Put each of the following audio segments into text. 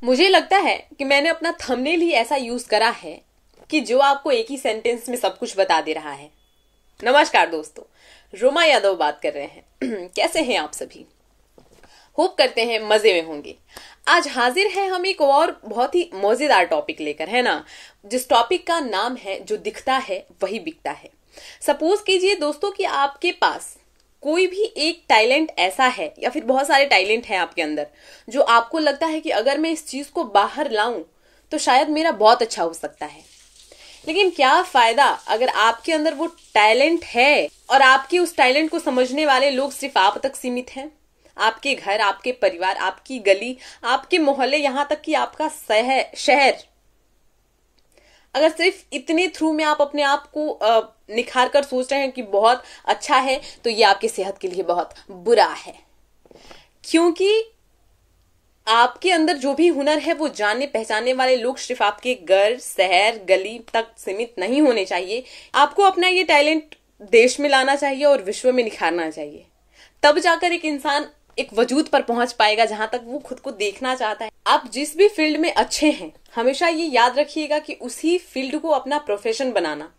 मुझे लगता है कि मैंने अपना थंबनेल ही ऐसा यूज करा है कि जो आपको एक ही सेंटेंस में सब कुछ बता दे रहा है। नमस्कार दोस्तों, रोमा यादव बात कर रहे हैं। कैसे हैं आप सभी? होप करते हैं मजे में होंगे। आज हाजिर है हम एक और बहुत ही मजेदार टॉपिक लेकर, है ना, जिस टॉपिक का नाम है जो दिखता है वही बिकता है। सपोज कीजिए दोस्तों कि आपके पास कोई भी एक टैलेंट ऐसा है या फिर बहुत सारे टैलेंट हैं आपके अंदर जो आपको लगता है कि अगर मैं इस चीज को बाहर लाऊं तो शायद मेरा बहुत अच्छा हो सकता है। लेकिन क्या फायदा अगर आपके अंदर वो टैलेंट है और आपके उस टैलेंट को समझने वाले लोग सिर्फ आप तक सीमित हैं। आपके घर, आपके परिवार, आपकी गली, आपके मोहल्ले, यहां तक कि आपका शहर, अगर सिर्फ इतने थ्रू में आप अपने आप को निखार कर सोच रहे हैं कि बहुत अच्छा है, तो ये आपकी सेहत के लिए बहुत बुरा है। क्योंकि आपके अंदर जो भी हुनर है वो जानने पहचानने वाले लोग सिर्फ आपके घर, शहर, गली तक सीमित नहीं होने चाहिए। आपको अपना ये टैलेंट देश में लाना चाहिए और विश्व में निखारना चाहिए। तब जाकर एक इंसान एक वजूद पर पहुंच पाएगा जहां तक वो खुद को देखना चाहता है। आप जिस भी फील्ड में अच्छे हैं, हमेशा ये याद रखिएगा कि उसी फील्ड को अपना प्रोफेशन बनाना।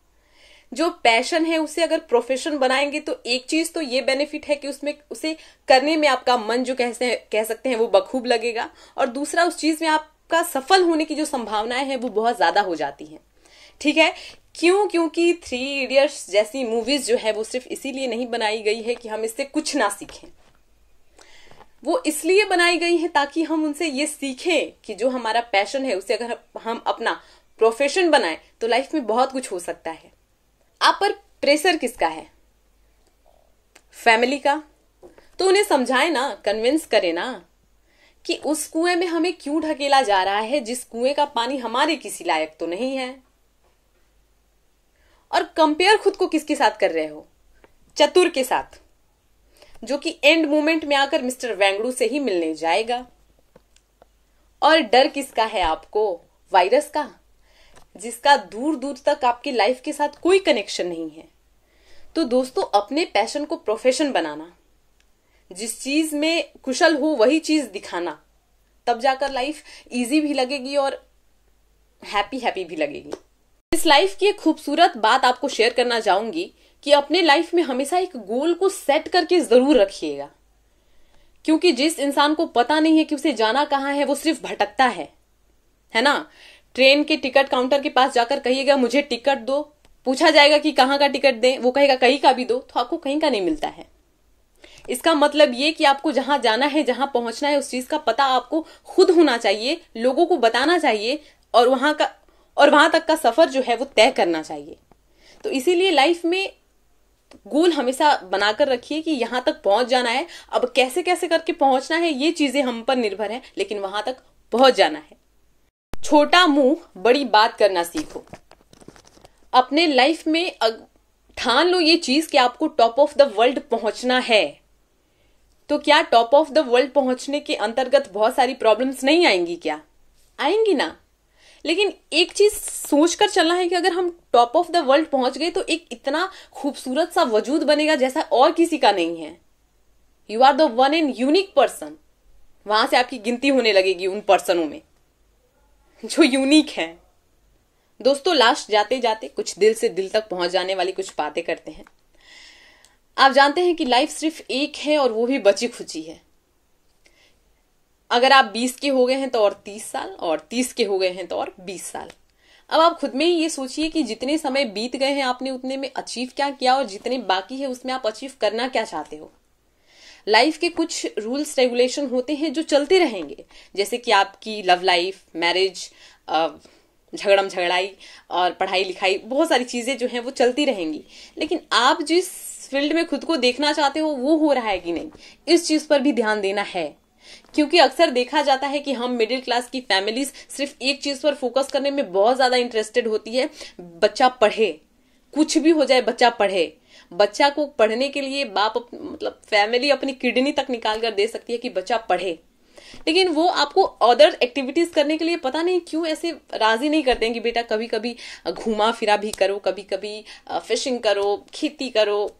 जो पैशन है उसे अगर प्रोफेशन बनाएंगे तो एक चीज तो ये बेनिफिट है कि उसमें उसे करने में आपका मन जो कह सकते हैं वो बखूब लगेगा, और दूसरा उस चीज में आपका सफल होने की जो संभावनाएं हैं वो बहुत ज्यादा हो जाती हैं। ठीक है, क्योंकि 3 इडियट्स जैसी मूवीज जो है वो सिर्फ इसीलिए नहीं बनाई गई है कि हम इससे कुछ ना सीखें। वो इसलिए बनाई गई है ताकि हम उनसे ये सीखें कि जो हमारा पैशन है उसे अगर हम अपना प्रोफेशन बनाएं तो लाइफ में बहुत कुछ हो सकता है। आप पर प्रेशर किसका है? फैमिली का? तो उन्हें समझाएं ना, कन्विंस करें ना कि उस कुएं में हमें क्यों ढकेला जा रहा है जिस कुएं का पानी हमारे किसी लायक तो नहीं है। और कंपेयर खुद को किसके साथ कर रहे हो? चतुर के साथ, जो कि एंड मोमेंट में आकर मिस्टर वेंगड़ू से ही मिलने जाएगा। और डर किसका है आपको? वायरस का, जिसका दूर दूर तक आपकी लाइफ के साथ कोई कनेक्शन नहीं है। तो दोस्तों, अपने पैशन को प्रोफेशन बनाना, जिस चीज में कुशल हो वही चीज दिखाना, तब जाकर लाइफ इजी भी लगेगी और हैप्पी भी लगेगी। इस लाइफ की एक खूबसूरत बात आपको शेयर करना चाहूंगी कि अपने लाइफ में हमेशा एक गोल को सेट करके जरूर रखिएगा। क्योंकि जिस इंसान को पता नहीं है कि उसे जाना कहाँ है वो सिर्फ भटकता है ना। ट्रेन के टिकट काउंटर के पास जाकर कहिएगा मुझे टिकट दो, पूछा जाएगा कि कहाँ का टिकट दें, वो कहेगा कहीं का भी दो, तो आपको कहीं का नहीं मिलता है। इसका मतलब ये कि आपको जहां जाना है, जहां पहुंचना है, उस चीज का पता आपको खुद होना चाहिए, लोगों को बताना चाहिए, और वहां तक का सफर जो है वो तय करना चाहिए। तो इसीलिए लाइफ में गोल हमेशा बनाकर रखिए कि यहां तक पहुंच जाना है। अब कैसे कैसे करके पहुंचना है ये चीजें हम पर निर्भर है, लेकिन वहां तक पहुंच जाना है। छोटा मुंह बड़ी बात करना सीखो। अपने लाइफ में ठान लो ये चीज कि आपको टॉप ऑफ द वर्ल्ड पहुंचना है। तो क्या टॉप ऑफ द वर्ल्ड पहुंचने के अंतर्गत बहुत सारी प्रॉब्लम्स नहीं आएंगी? क्या आएंगी ना। लेकिन एक चीज सोचकर चलना है कि अगर हम टॉप ऑफ द वर्ल्ड पहुंच गए तो एक इतना खूबसूरत सा वजूद बनेगा जैसा और किसी का नहीं है। You are the one and unique person. वहां से आपकी गिनती होने लगेगी उन पर्सनों में जो यूनिक है। दोस्तों, लास्ट जाते जाते कुछ दिल से दिल तक पहुंच जाने वाली कुछ बातें करते हैं। आप जानते हैं कि लाइफ सिर्फ एक है और वो भी बची खुची है। अगर आप 20 के हो गए हैं तो और 30 साल, और 30 के हो गए हैं तो और 20 साल। अब आप खुद में ही ये सोचिए कि जितने समय बीत गए हैं आपने उतने में अचीव क्या किया, और जितने बाकी है उसमें आप अचीव करना क्या चाहते हो। लाइफ के कुछ रूल्स रेगुलेशन होते हैं जो चलते रहेंगे, जैसे कि आपकी लव लाइफ, मैरिज, झगड़म झगड़ाई और पढ़ाई लिखाई, बहुत सारी चीजें जो हैं वो चलती रहेंगी। लेकिन आप जिस फील्ड में खुद को देखना चाहते हो वो हो रहा है कि नहीं, इस चीज पर भी ध्यान देना है। क्योंकि अक्सर देखा जाता है कि हम मिडिल क्लास की फैमिलीज सिर्फ एक चीज पर फोकस करने में बहुत ज्यादा इंटरेस्टेड होती है, बच्चा पढ़े, कुछ भी हो जाए बच्चा पढ़े। बच्चा को पढ़ने के लिए मतलब फैमिली अपनी किडनी तक निकाल कर दे सकती है कि बच्चा पढ़े, लेकिन वो आपको अदर एक्टिविटीज करने के लिए पता नहीं क्यों ऐसे राजी नहीं करते हैं कि बेटा कभी कभी घूमा फिरा भी करो, कभी कभी फिशिंग करो, खेती करो,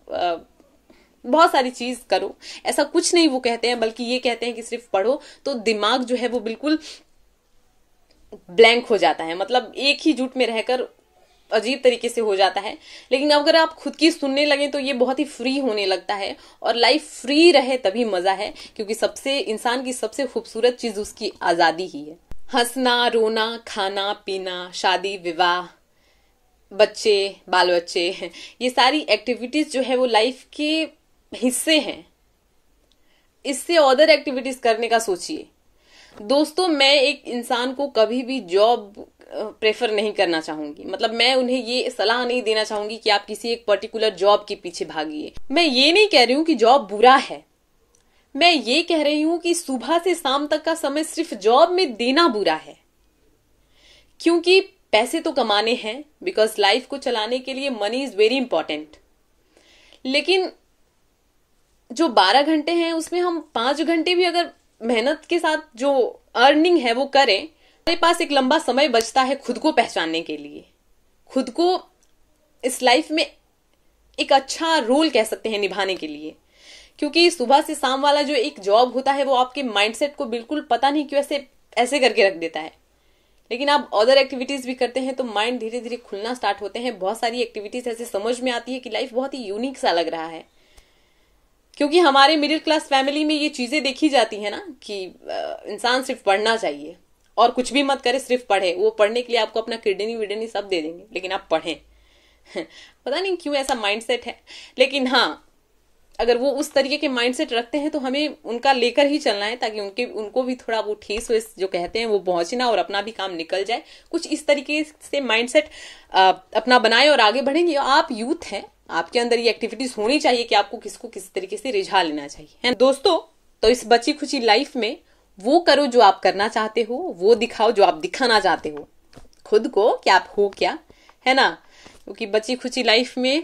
बहुत सारी चीज करो। ऐसा कुछ नहीं वो कहते हैं, बल्कि ये कहते हैं कि सिर्फ पढ़ो तो दिमाग जो है वो बिल्कुल ब्लैंक हो जाता है, मतलब एक ही जुट में रहकर अजीब तरीके से हो जाता है। लेकिन अगर आप खुद की सुनने लगे तो ये बहुत ही फ्री होने लगता है, और लाइफ फ्री रहे तभी मजा है, क्योंकि सबसे इंसान की सबसे खूबसूरत चीज उसकी आजादी ही है। हंसना, रोना, खाना पीना, शादी विवाह, बच्चे, बाल बच्चे, ये सारी एक्टिविटीज जो है वो लाइफ के हिस्से हैं। इससे अदर एक्टिविटीज करने का सोचिए। दोस्तों, मैं एक इंसान को कभी भी जॉब प्रेफर नहीं करना चाहूंगी, मतलब मैं उन्हें ये सलाह नहीं देना चाहूंगी कि आप किसी एक पर्टिकुलर जॉब के पीछे भागिए। मैं ये नहीं कह रही हूं कि जॉब बुरा है, मैं ये कह रही हूं कि सुबह से शाम तक का समय सिर्फ जॉब में देना बुरा है। क्योंकि पैसे तो कमाने हैं, बिकॉज लाइफ को चलाने के लिए मनी इज वेरी इंपॉर्टेंट, लेकिन जो 12 घंटे हैं उसमें हम 5 घंटे भी अगर मेहनत के साथ जो अर्निंग है वो करें, हमारे पास एक लंबा समय बचता है खुद को पहचानने के लिए, खुद को इस लाइफ में एक अच्छा रोल कह सकते हैं निभाने के लिए। क्योंकि सुबह से शाम वाला जो एक जॉब होता है वो आपके माइंडसेट को बिल्कुल पता नहीं क्यों ऐसे करके रख देता है। लेकिन आप अदर एक्टिविटीज भी करते हैं तो माइंड धीरे धीरे खुलना स्टार्ट होते हैं। बहुत सारी एक्टिविटीज ऐसे समझ में आती है कि लाइफ बहुत ही यूनिक सा लग रहा है। क्योंकि हमारे मिडिल क्लास फैमिली में ये चीजें देखी जाती है ना कि इंसान सिर्फ पढ़ना चाहिए और कुछ भी मत करे, सिर्फ पढ़े। वो पढ़ने के लिए आपको अपना किडनी विडनी सब दे देंगे, लेकिन आप पढ़ें। पता नहीं क्यों ऐसा माइंडसेट है। लेकिन हाँ, अगर वो उस तरीके के माइंडसेट रखते हैं तो हमें उनका लेकर ही चलना है, ताकि उनको भी थोड़ा वो ठेस वेस जो कहते हैं वो पहुंचे ना, और अपना भी काम निकल जाए। कुछ इस तरीके से माइंडसेट अपना बनाए और आगे बढ़ेंगे। आप यूथ हैं, आपके अंदर ये एक्टिविटीज होनी चाहिए कि आपको किसको किस तरीके से रिझा लेना चाहिए, है दोस्तों। तो इस बची खुची लाइफ में वो करो जो आप करना चाहते हो, वो दिखाओ जो आप दिखाना चाहते हो खुद को, कि आप हो क्या, है ना। क्योंकि बची खुची लाइफ में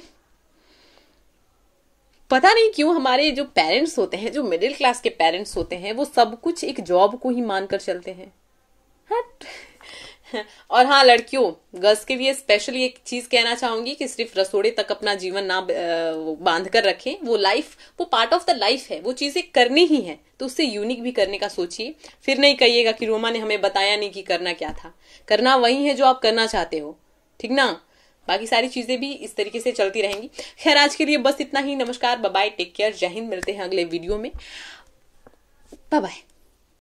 पता नहीं क्यों हमारे जो पेरेंट्स होते हैं, जो मिडिल क्लास के पेरेंट्स होते हैं, वो सब कुछ एक जॉब को ही मानकर चलते हैं। और हाँ, लड़कियों, गर्ल्स के लिए स्पेशली एक चीज कहना चाहूंगी कि सिर्फ रसोड़े तक अपना जीवन ना बांध कर रखें। वो लाइफ, वो पार्ट ऑफ द लाइफ है, वो चीजें करनी ही है, तो उससे यूनिक भी करने का सोचिए। फिर नहीं कहिएगा कि रोमा ने हमें बताया नहीं कि करना क्या था। करना वही है जो आप करना चाहते हो, ठीक ना। बाकी सारी चीजें भी इस तरीके से चलती रहेंगी। खैर, आज के लिए बस इतना ही। नमस्कार, बाय बाय, टेक केयर, जय हिंद। मिलते हैं अगले वीडियो में। Bye bye.